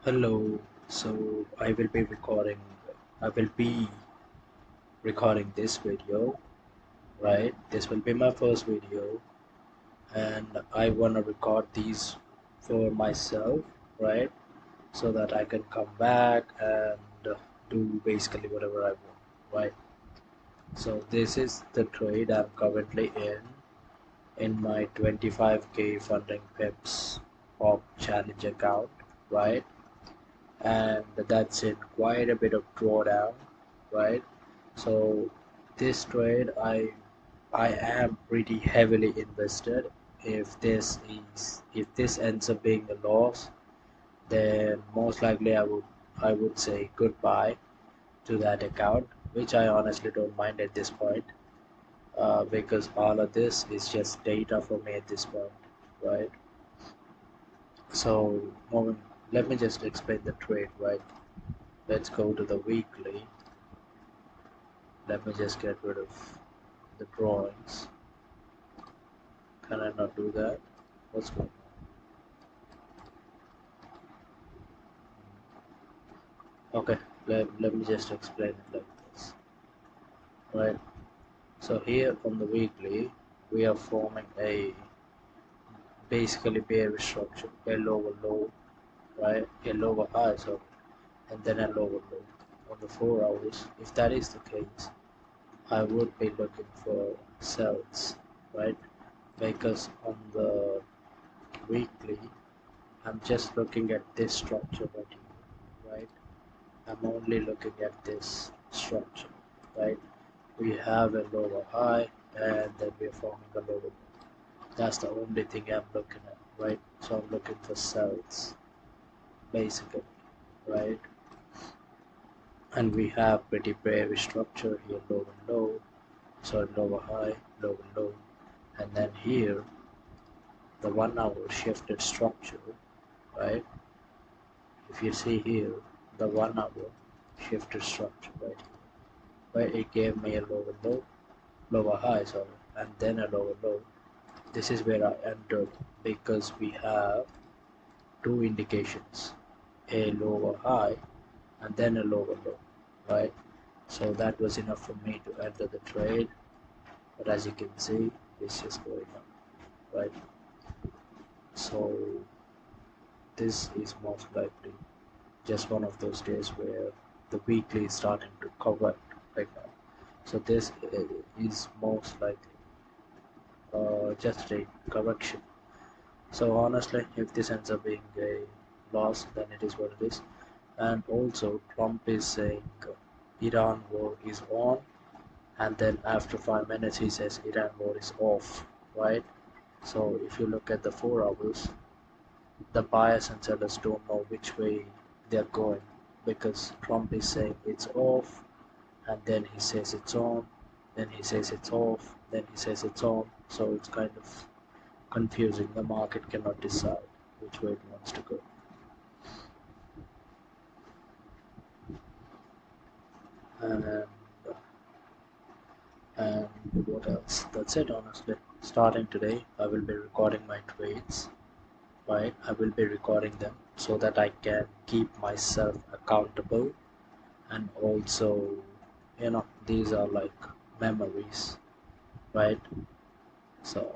Hello, so I will be recording this video, right? This will be my first video, and I want to record these for myself, right? So that I can come back and do basically whatever I want, right? So this is the trade I'm currently in my 25k funding pips pop challenge account, right? And that's in quite a bit of drawdown, right? So this trade, I am pretty heavily invested. If this ends up being a loss, then most likely I would say goodbye to that account, which I honestly don't mind at this point, because all of this is just data for me at this point, right? So let me just explain the trade, right? Let's go to the weekly. Let me just get rid of the drawings. Can I not do that? What's going on? Okay, let me just explain it like this. Right. So here on the weekly, we are forming a basically bearish structure, a lower low, right? A lower high, sorry, and then a lower low. On the 4 hours, if that is the case, I would be looking for sells, right? Because on the weekly, I'm just looking at this structure right here, right? I'm only looking at this structure, right? We have a lower high and then we're forming a lower low. That's the only thing I'm looking at, right? So I'm looking for sells, basically, right? And we have pretty bearish structure here, low and low, so lower high, low and low, and then here the 1 hour shifted structure, right? If you see here, the 1 hour shifted structure, right? Where it gave me a lower high, sorry, and then a lower low. This is where I entered because we have two indications, a lower high and then a lower low, right? So that was enough for me to enter the trade, but as you can see, it's just going up, right? So this is most likely just one of those days where the weekly is starting to correct right now. So this is most likely just a correction. So honestly, if this ends up being a loss, then it is what it is. And also, Trump is saying Iran war is on, and then after 5 minutes he says Iran war is off, right? So if you look at the 4 hours, the buyers and sellers don't know which way they're going because Trump is saying it's off, and then he says it's on, then he says it's off, then he says it's on. So it's kind of confusing. The market cannot decide which way it wants to go. And and what else? That's it, honestly. Starting today, I will be recording my trades, right? I will be recording them so that I can keep myself accountable, and also, these are like memories, right? So,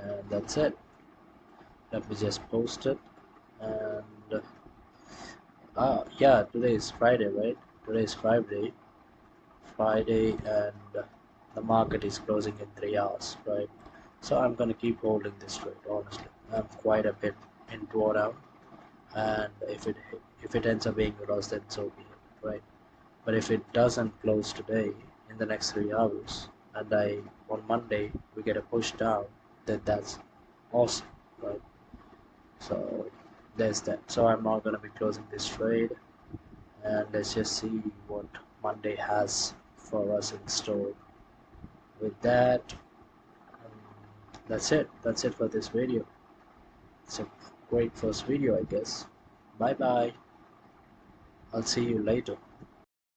and that's it. Let me just post it. And yeah, today is Friday, right? Today is Friday, and the market is closing in 3 hours, right? So I'm gonna keep holding this trade. Honestly, I'm quite a bit in drawdown, and if it ends up being a loss, then so be it, right? But if it doesn't close today in the next 3 hours, and on Monday we get a push down, then that's awesome, right? So there's that. So I'm not gonna be closing this trade, and let's just see what Monday has for us in store. With that, that's it for this video. It's a great first video, I guess. Bye bye. I'll see you later.